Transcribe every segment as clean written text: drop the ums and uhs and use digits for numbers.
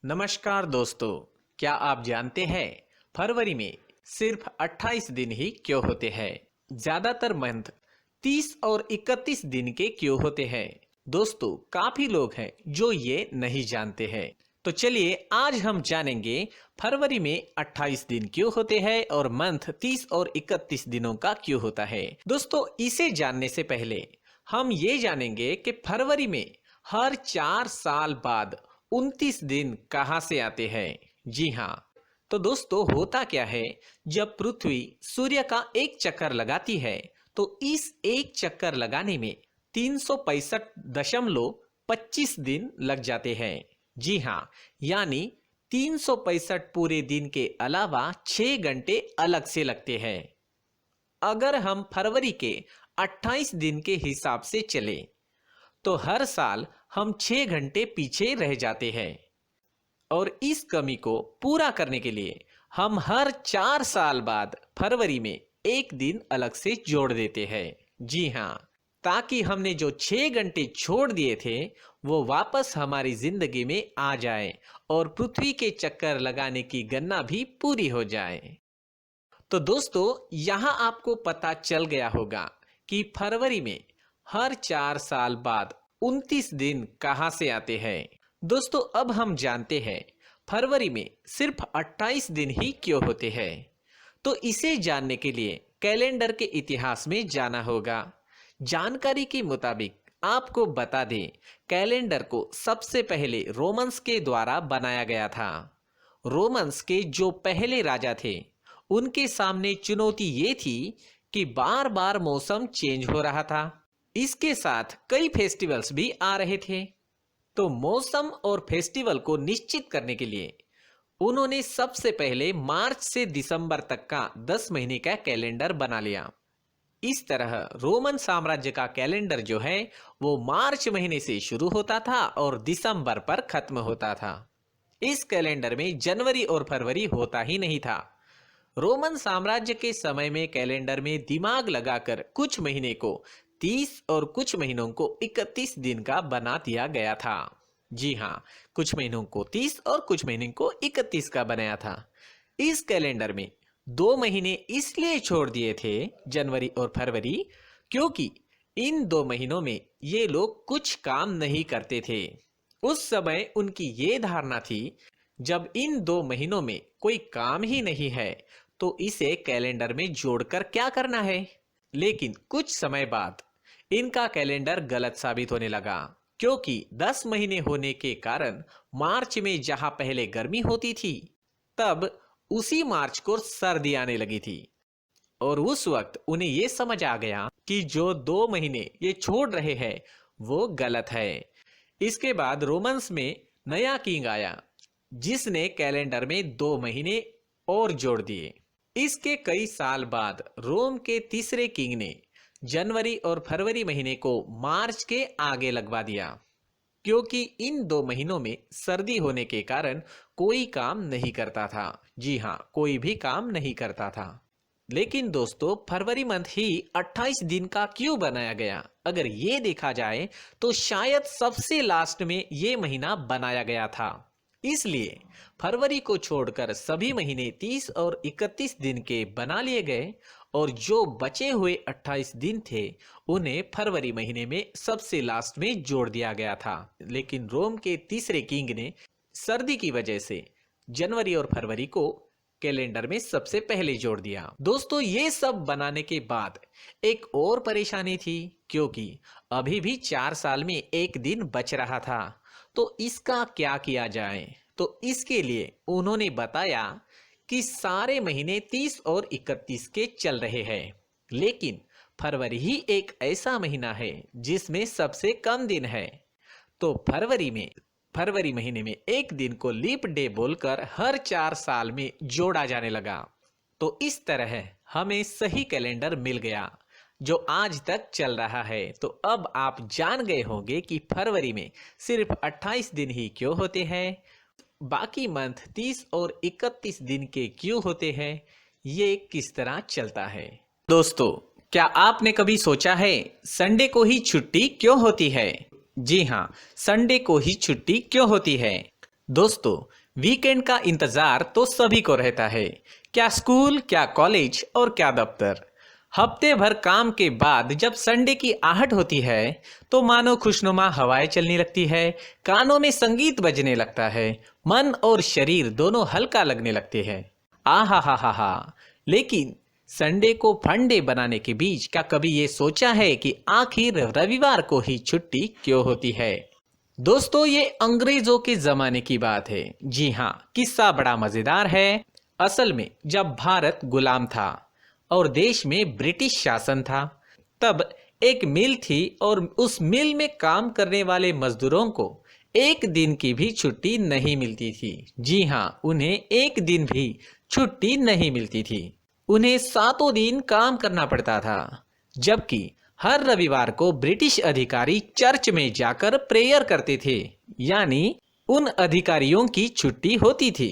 नमस्कार दोस्तों, क्या आप जानते हैं फरवरी में सिर्फ 28 दिन ही क्यों होते हैं? ज्यादातर मंथ 30 और 31 दिन के क्यों होते हैं? दोस्तों, काफी लोग हैं जो ये नहीं जानते हैं। तो चलिए आज हम जानेंगे फरवरी में 28 दिन क्यों होते हैं और मंथ 30 और 31 दिनों का क्यों होता है। दोस्तों, इसे जानने से पहले हम ये जानेंगे कि फरवरी में हर 4 साल बाद 29 दिन कहाँ से आते हैं। जी हाँ, तो दोस्तों होता क्या है, जब पृथ्वी सूर्य का एक चक्कर लगाती है तो इस एक चक्कर लगाने में 365.25 दिन लग जाते हैं। जी हाँ, यानी 365 पूरे दिन के अलावा 6 घंटे अलग से लगते हैं। अगर हम फरवरी के 28 दिन के हिसाब से चले तो हर साल हम 6 घंटे पीछे रह जाते हैं और इस कमी को पूरा करने के लिए हम हर 4 साल बाद फरवरी में एक दिन अलग से जोड़ देते हैं। जी हाँ, ताकि हमने जो 6 घंटे छोड़ दिए थे वो वापस हमारी जिंदगी में आ जाए और पृथ्वी के चक्कर लगाने की गणना भी पूरी हो जाए। तो दोस्तों, यहाँ आपको पता चल गया होगा कि फरवरी में हर 4 साल बाद 29 दिन कहाँ से आते हैं। दोस्तों, अब हम जानते हैं फरवरी में सिर्फ 28 दिन ही क्यों होते हैं। तो इसे जानने के लिए कैलेंडर के इतिहास में जाना होगा। जानकारी के मुताबिक आपको बता दें, कैलेंडर को सबसे पहले रोमन्स के द्वारा बनाया गया था। रोमन्स के जो पहले राजा थे उनके सामने चुनौती ये थी कि बार बार मौसम चेंज हो रहा था। इसके साथ कई फेस्टिवल्स भी आ रहे थे। तो मौसम और फेस्टिवल को निश्चित करने के लिए उन्होंने सबसे पहले मार्च से दिसंबर तक का 10 महीने का कैलेंडर बना लिया। इस तरह रोमन साम्राज्य का कैलेंडर जो है वो मार्च महीने से शुरू होता था और दिसंबर पर खत्म होता था। इस कैलेंडर में जनवरी और फरवरी होता ही नहीं था। रोमन साम्राज्य के समय में कैलेंडर में दिमाग लगाकर कुछ महीने को 30 और कुछ महीनों को 31 दिन का बना दिया गया था। जी हाँ, कुछ महीनों को 30 और कुछ महीने को 31 का बनाया था। इस कैलेंडर में 2 महीने इसलिए छोड़ दिए थे, जनवरी और फरवरी, क्योंकि इन 2 महीनों में ये लोग कुछ काम नहीं करते थे। उस समय उनकी ये धारणा थी, जब इन 2 महीनों में कोई काम ही नहीं है तो इसे कैलेंडर में जोड़कर क्या करना है। लेकिन कुछ समय बाद इनका कैलेंडर गलत साबित होने लगा, क्योंकि 10 महीने होने के कारण मार्च में जहां पहले गर्मी होती थी, तब उसी मार्च को सर्दी आने लगी थी और उस वक्त उन्हें यह समझ आ गया कि जो 2 महीने ये छोड़ रहे हैं वो गलत है। इसके बाद रोमन्स में नया किंग आया जिसने कैलेंडर में 2 महीने और जोड़ दिए। इसके कई साल बाद रोम के तीसरे किंग ने जनवरी और फरवरी महीने को मार्च के आगे लगवा दिया, क्योंकि इन 2 महीनों में सर्दी होने के कारण कोई काम नहीं करता था। जी हाँ, कोई भी काम नहीं करता था। लेकिन दोस्तों, फरवरी मंथ ही 28 दिन का क्यों बनाया गया? अगर ये देखा जाए तो शायद सबसे लास्ट में ये महीना बनाया गया था। इसलिए फरवरी को छोड़कर सभी महीने 30 और 31 दिन के बना लिए गए और जो बचे हुए 28 दिन थे उन्हें फरवरी महीने में सबसे लास्ट में जोड़ दिया गया था। लेकिन रोम के तीसरे किंग ने सर्दी की वजह से जनवरी और फरवरी को कैलेंडर में सबसे पहले जोड़ दिया। दोस्तों, ये सब बनाने के बाद एक और परेशानी थी, क्योंकि अभी भी 4 साल में एक दिन बच रहा था। तो इसका क्या किया जाए? तो इसके लिए उन्होंने बताया कि सारे महीने 30 और 31 के चल रहे हैं, लेकिन फरवरी ही एक ऐसा महीना है जिसमें सबसे कम दिन है। तो फरवरी महीने में एक दिन को लीप डे बोलकर हर 4 साल में जोड़ा जाने लगा। तो इस तरह हमें सही कैलेंडर मिल गया जो आज तक चल रहा है। तो अब आप जान गए होंगे कि फरवरी में सिर्फ 28 दिन ही क्यों होते हैं, बाकी मंथ 30 और 31 दिन के क्यों होते हैं, ये किस तरह चलता है। दोस्तों, क्या आपने कभी सोचा है संडे को ही छुट्टी क्यों होती है? जी हाँ, संडे को ही छुट्टी क्यों होती है? दोस्तों, वीकेंड का इंतजार तो सभी को रहता है। क्या स्कूल, क्या कॉलेज और क्या दफ्तर। हफ्ते भर काम के बाद जब संडे की आहट होती है तो मानो खुशनुमा हवाएं चलने लगती है, कानों में संगीत बजने लगता है, मन और शरीर दोनों हल्का लगने लगते हैं। आहा हा हा हा। लेकिन संडे को फंडे बनाने के बीच क्या कभी ये सोचा है कि आखिर रविवार को ही छुट्टी क्यों होती है? दोस्तों, ये अंग्रेजों के जमाने की बात है। जी हाँ, किस्सा बड़ा मजेदार है। असल में जब भारत गुलाम था और देश में ब्रिटिश शासन था, तब एक मिल थी और उस मिल में काम करने वाले मजदूरों को एक दिन की भी छुट्टी नहीं मिलती थी। जी हाँ, उन्हें एक दिन भी छुट्टी नहीं मिलती थी। उन्हें सातों दिन काम करना पड़ता था। जबकि हर रविवार को ब्रिटिश अधिकारी चर्च में जाकर प्रेयर करते थे, यानी उन अधिकारियों की छुट्टी होती थी।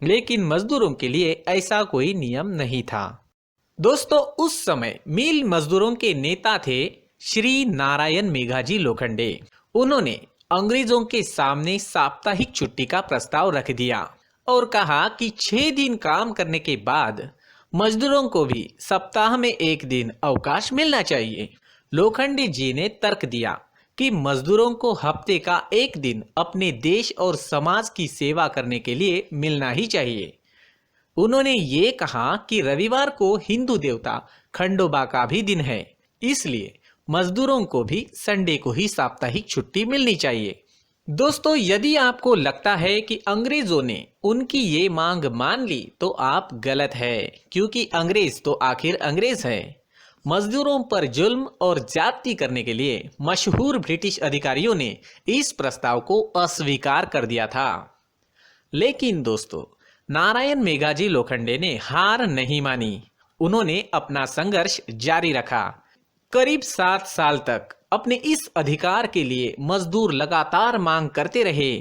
लेकिन मजदूरों के लिए ऐसा कोई नियम नहीं था। दोस्तों, उस समय मिल मजदूरों के नेता थे श्री नारायण मेघाजी लोखंडे। उन्होंने अंग्रेजों के सामने साप्ताहिक छुट्टी का प्रस्ताव रख दिया और कहा कि 6 दिन काम करने के बाद मजदूरों को भी सप्ताह में एक दिन अवकाश मिलना चाहिए। लोखंडे जी ने तर्क दिया कि मजदूरों को हफ्ते का एक दिन अपने देश और समाज की सेवा करने के लिए मिलना ही चाहिए। उन्होंने ये कहा कि रविवार को हिंदू देवता खंडोबा का भी दिन है, इसलिए मजदूरों को भी संडे को ही साप्ताहिक छुट्टी मिलनी चाहिए। दोस्तों, यदि आपको लगता है कि अंग्रेजों ने उनकी ये मांग मान ली तो आप गलत है, क्योंकि अंग्रेज तो आखिर अंग्रेज है। मजदूरों पर जुल्म और ज्यादती करने के लिए मशहूर ब्रिटिश अधिकारियों ने इस प्रस्ताव को अस्वीकार कर दिया था। लेकिन दोस्तों, नारायण मेघाजी लोखंडे ने हार नहीं मानी। उन्होंने अपना संघर्ष जारी रखा। करीब 7 साल तक अपने इस अधिकार के लिए मजदूर लगातार मांग करते रहे।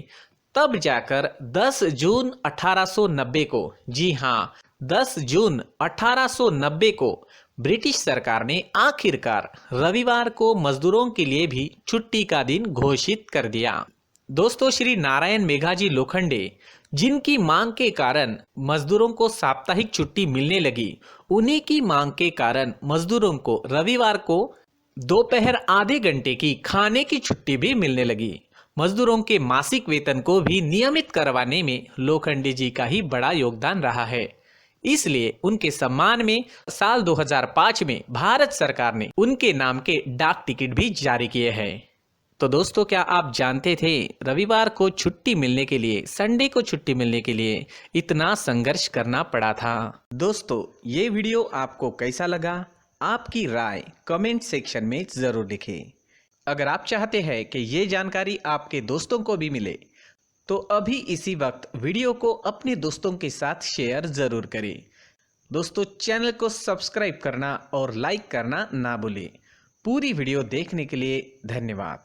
तब जाकर 10 जून 1890 को, जी हाँ, 10 जून 1890 को ब्रिटिश सरकार ने आखिरकार रविवार को मजदूरों के लिए भी छुट्टी का दिन घोषित कर दिया। दोस्तों, श्री नारायण मेघाजी लोखंडे, जिनकी मांग के कारण मजदूरों को साप्ताहिक छुट्टी मिलने लगी, उन्हीं की मांग के कारण मजदूरों को रविवार को दोपहर आधे घंटे की खाने की छुट्टी भी मिलने लगी। मजदूरों के मासिक वेतन को भी नियमित करवाने में लोखंडे जी का ही बड़ा योगदान रहा है। इसलिए उनके सम्मान में साल 2005 में भारत सरकार ने उनके नाम के डाक टिकट भी जारी किए हैं। तो दोस्तों, क्या आप जानते थे रविवार को छुट्टी मिलने के लिए, संडे को छुट्टी मिलने के लिए इतना संघर्ष करना पड़ा था? दोस्तों, ये वीडियो आपको कैसा लगा? आपकी राय कमेंट सेक्शन में जरूर लिखें। अगर आप चाहते हैं कि ये जानकारी आपके दोस्तों को भी मिले तो अभी इसी वक्त वीडियो को अपने दोस्तों के साथ शेयर जरूर करें। दोस्तों, चैनल को सब्सक्राइब करना और लाइक करना ना भूलें। पूरी वीडियो देखने के लिए धन्यवाद।